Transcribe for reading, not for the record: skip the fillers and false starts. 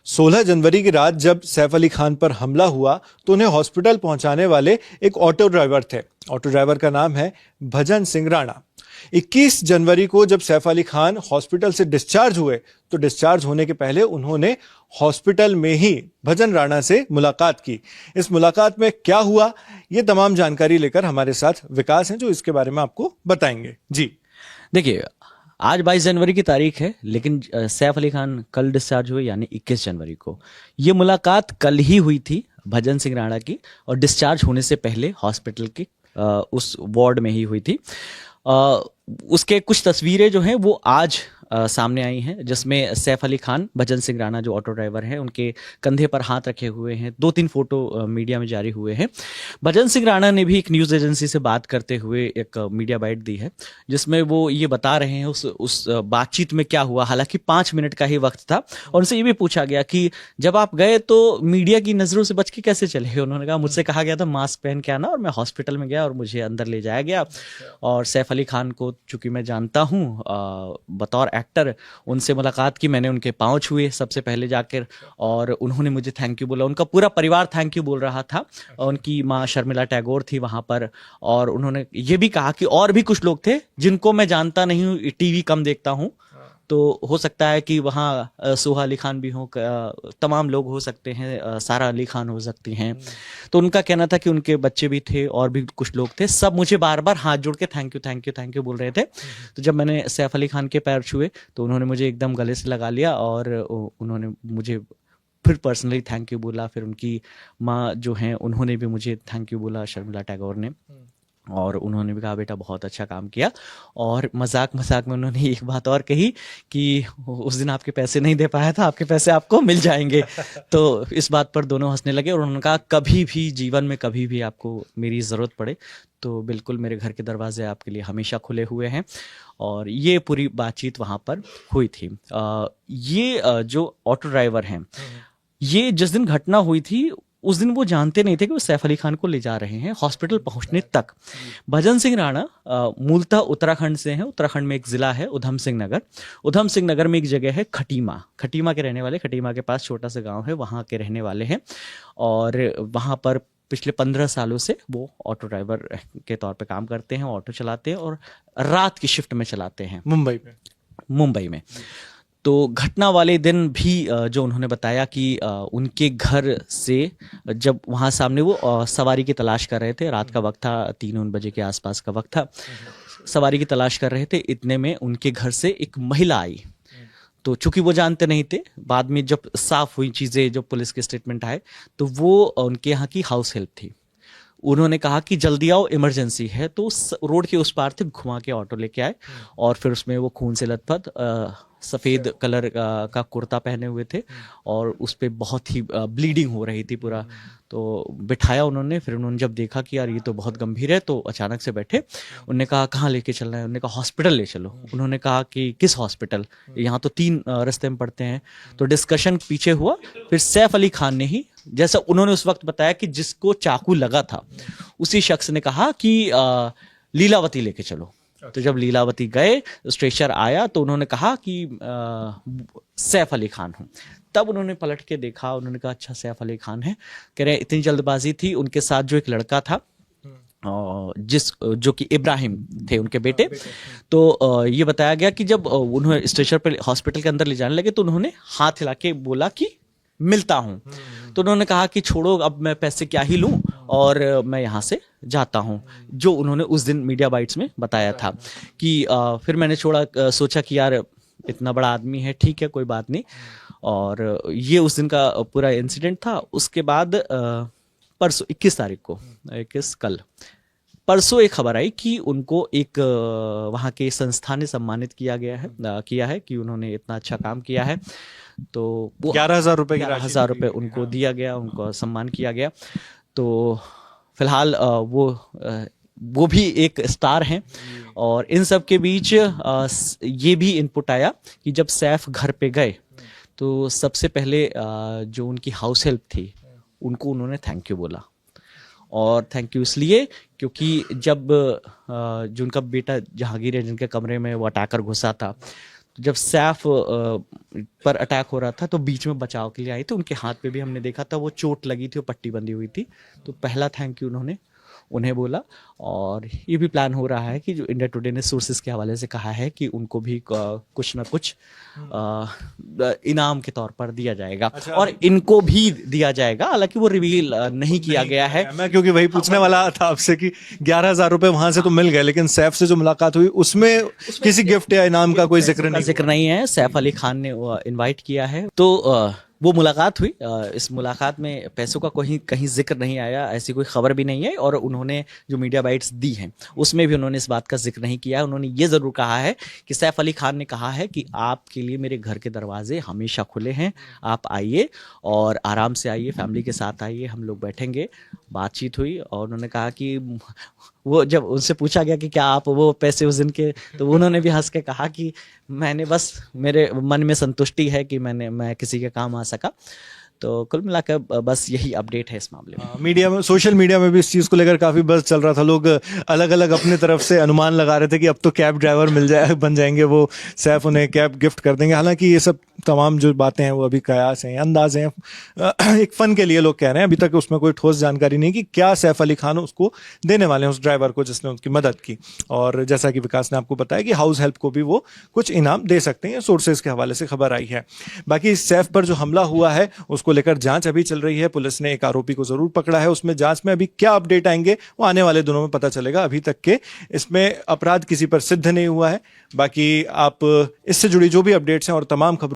16 जनवरी की रात जब सैफ अली खान पर हमला हुआ तो उन्हें हॉस्पिटल पहुंचाने वाले एक ऑटो ड्राइवर थे। ऑटो ड्राइवर का नाम है भजन सिंह राणा। 21 जनवरी को जब सैफ अली खान हॉस्पिटल से डिस्चार्ज हुए तो डिस्चार्ज होने के पहले उन्होंने हॉस्पिटल में ही भजन राणा से मुलाकात की। इस मुलाकात में क्या हुआ, ये तमाम जानकारी लेकर हमारे साथ विकास हैं जो इसके बारे में आपको बताएंगे। जी देखिए, आज 22 जनवरी की तारीख है, लेकिन सैफ अली खान कल डिस्चार्ज हुए यानी 21 जनवरी को। ये मुलाकात कल ही हुई थी भजन सिंह राणा की, और डिस्चार्ज होने से पहले हॉस्पिटल के उस वार्ड में ही हुई थी। उसके कुछ तस्वीरें जो हैं वो आज सामने आई हैं, जिसमें सैफ अली खान, भजन सिंह राणा जो ऑटो ड्राइवर हैं, उनके कंधे पर हाथ रखे हुए हैं। 2-3 फोटो मीडिया में जारी हुए हैं। भजन सिंह राणा ने भी एक न्यूज़ एजेंसी से बात करते हुए एक मीडिया बाइट दी है, जिसमें वो ये बता रहे हैं उस बातचीत में क्या हुआ। हालांकि 5 मिनट का ही वक्त था, और उनसे ये भी पूछा गया कि जब आप गए तो मीडिया की नज़रों से बच के कैसे चले। उन्होंने कहा, मुझसे कहा गया था मास्क पहन के आना, और मैं हॉस्पिटल में गया और मुझे अंदर ले जाया गया। और सैफ अली खान को चूंकि मैं जानता हूँ बतौर एक्टर, उनसे मुलाकात की। मैंने उनके पांव छुए सबसे पहले जाकर, और उन्होंने मुझे थैंक यू बोला। उनका पूरा परिवार थैंक यू बोल रहा था। उनकी माँ शर्मिला टैगोर थी वहां पर, और उन्होंने ये भी कहा कि और भी कुछ लोग थे जिनको मैं जानता नहीं हूँ, टीवी कम देखता हूँ, तो हो सकता है कि वहाँ सोहा अली खान भी हो, तमाम लोग हो सकते हैं, सारा अली खान हो सकती हैं। तो उनका कहना था कि उनके बच्चे भी थे और भी कुछ लोग थे, सब मुझे बार बार हाथ जोड़ के thank you thank you thank you बोल रहे थे। तो जब मैंने सैफ अली खान के पैर छुए तो उन्होंने मुझे एकदम गले से लगा लिया, और उन्होंने मुझे फिर पर्सनली थैंक यू बोला। फिर उनकी माँ जो हैं उन्होंने भी मुझे थैंक यू बोला, शर्मिला टैगोर ने, और उन्होंने भी कहा बेटा बहुत अच्छा काम किया। और मजाक मजाक में उन्होंने एक बात और कही कि उस दिन आपके पैसे नहीं दे पाया था, आपके पैसे आपको मिल जाएंगे। तो इस बात पर दोनों हंसने लगे, और उन्होंने कहा कभी भी जीवन में कभी भी आपको मेरी ज़रूरत पड़े तो बिल्कुल मेरे घर के दरवाजे आपके लिए हमेशा खुले हुए हैं। और ये पूरी बातचीत वहाँ पर हुई थी। जो ऑटो ड्राइवर हैं, ये जिस दिन घटना हुई थी उस दिन वो जानते नहीं थे कि वो सैफ अली खान को ले जा रहे हैं। हॉस्पिटल पहुंचने तक भजन सिंह राणा मूलतः उत्तराखंड से हैं। उत्तराखंड में एक जिला है उधम सिंह नगर। उधम सिंह नगर में एक जगह है खटीमा, खटीमा के रहने वाले, खटीमा के पास छोटा सा गांव है, वहाँ के रहने वाले हैं। और वहाँ पर पिछले 15 सालों से वो ऑटो ड्राइवर के तौर पे काम करते हैं, ऑटो चलाते हैं, और रात की शिफ्ट में चलाते हैं मुंबई में। तो घटना वाले दिन भी जो उन्होंने बताया कि उनके घर से जब वहाँ सामने वो सवारी की तलाश कर रहे थे, रात का वक्त था, 3-4 बजे के आसपास का वक्त था, सवारी की तलाश कर रहे थे, इतने में उनके घर से एक महिला आई। तो चूंकि वो जानते नहीं थे, बाद में जब साफ हुई चीज़ें, जो पुलिस के स्टेटमेंट आए, तो वो उनके यहाँ की हाउस हेल्प थी। उन्होंने कहा कि जल्दी आओ, इमरजेंसी है। तो रोड के उस पार थे, घुमा के ऑटो लेके आए, और फिर उसमें वो खून से लथपथ सफ़ेद कलर का कुर्ता पहने हुए थे, और उस पर बहुत ही ब्लीडिंग हो रही थी पूरा। तो बिठाया उन्होंने। फिर उन्होंने जब देखा कि यार ये तो बहुत गंभीर है, तो अचानक से बैठे। उन्होंने कहा कहाँ लेके चलना है? उन्होंने कहा हॉस्पिटल ले चलो। उन्होंने कहा कि किस हॉस्पिटल, यहाँ तो 3 रास्ते में पड़ते हैं। तो डिस्कशन पीछे हुआ। फिर सैफ अली खान ने ही, जैसा उन्होंने उस वक्त बताया कि जिसको चाकू लगा था, उसी शख्स ने कहा कि लीलावती लेके चलो। तो जब लीलावती गए, स्ट्रेचर आया, तो उन्होंने कहा कि सैफ अली खान हूँ। तब उन्होंने पलट के देखा, उन्होंने कहा अच्छा सैफ अली खान है। कह रहे इतनी जल्दबाजी थी। उनके साथ जो एक लड़का था, जो कि इब्राहिम थे, उनके बेटे। तो ये बताया गया कि जब उन्होंने स्ट्रेचर पर हॉस्पिटल के अंदर ले जाने लगे, तो उन्होंने हाथ हिला के बोला कि मिलता हूँ। तो उन्होंने कहा कि छोड़ो, अब मैं पैसे क्या ही लूँ, और मैं यहाँ से जाता हूँ, जो उन्होंने उस दिन मीडिया बाइट्स में बताया था। कि फिर मैंने सोचा कि यार इतना बड़ा आदमी है, ठीक है कोई बात नहीं। और ये उस दिन का पूरा इंसिडेंट था। उसके बाद परसों 21 तारीख को, परसों एक खबर आई कि उनको एक वहाँ के संस्था ने सम्मानित किया है कि उन्होंने इतना अच्छा काम किया है। तो वो 11,000 रुपये उनको दिया गया, उनको सम्मान किया गया। तो फिलहाल वो भी एक स्टार हैं। और इन सब के बीच ये भी इनपुट आया कि जब सैफ घर पे गए, तो सबसे पहले जो उनकी हाउस हेल्प थी, उनको उन्होंने थैंक यू बोला। और थैंक यू इसलिए क्योंकि जब जो उनका बेटा जहांगीर है, जिनके कमरे में वो अटैकर घुसा था, जब सैफ पर अटैक हो रहा था तो बीच में बचाव के लिए आई थी, उनके हाथ पे भी हमने देखा था वो चोट लगी थी और पट्टी बंधी हुई थी। तो पहला थैंक यू उन्होंने उन्हें बोला। और ये भी प्लान हो रहा है कि जो इंडिया टुडे ने सोर्सेज के हवाले से कहा है कि उनको भी कुछ ना कुछ इनाम के तौर पर दिया जाएगा। अच्छा, और इनको भी दिया जाएगा, हालांकि वो रिवील नहीं किया गया है। मैं क्योंकि वही पूछने वाला था आपसे कि 11,000 रुपए वहां से तो मिल गए, लेकिन सैफ से जो मुलाकात हुई उसमें किसी गिफ्ट या इनाम का कोई जिक्र नहीं है। सैफ अली खान ने इनवाइट किया है, तो वो मुलाकात हुई। इस मुलाकात में पैसों का कोई कहीं जिक्र नहीं आया, ऐसी कोई खबर भी नहीं है। और उन्होंने जो मीडिया बाइट्स दी हैं उसमें भी उन्होंने इस बात का जिक्र नहीं किया है। उन्होंने ये ज़रूर कहा है कि सैफ अली खान ने कहा है कि आपके लिए मेरे घर के दरवाजे हमेशा खुले हैं, आप आइए और आराम से आइए, फैमिली के साथ आइए, हम लोग बैठेंगे। बातचीत हुई और उन्होंने कहा कि वो जब उनसे पूछा गया कि क्या आप वो पैसे उस दिन के, तो उन्होंने भी हंस के कहा कि मैंने बस, मेरे मन में संतुष्टि है कि मैं किसी के काम आ सका। तो कुल मिलाकर बस यही अपडेट है इस मामले में। मीडिया में, सोशल मीडिया में भी इस चीज़ को लेकर काफ़ी बज़ चल रहा था। लोग अलग अलग अपने तरफ से अनुमान लगा रहे थे कि अब तो कैब ड्राइवर बन जाएंगे, वो सैफ उन्हें कैब गिफ्ट कर देंगे। हालांकि ये सब तमाम जो बातें हैं वो अभी कयास हैं, अंदाज हैं, एक फ़न के लिए लोग कह रहे हैं। अभी तक उसमें कोई ठोस जानकारी नहीं कि क्या सैफ अली खान उसको देने वाले हैं, उस ड्राइवर को जिसने उनकी मदद की। और जैसा कि विकास ने आपको बताया कि हाउस हेल्प को भी वो कुछ इनाम दे सकते हैं, सोर्सेज के हवाले से खबर आई है। बाकी सैफ पर जो हमला हुआ है उसको लेकर जांच अभी चल रही है। पुलिस ने एक आरोपी को जरूर पकड़ा है, उसमें जांच में अभी क्या अपडेट आएंगे वो आने वाले दिनों में पता चलेगा। अभी तक के इसमें अपराध किसी पर सिद्ध नहीं हुआ है। बाकी आप इससे जुड़ी जो भी अपडेट्स हैं और तमाम खबरों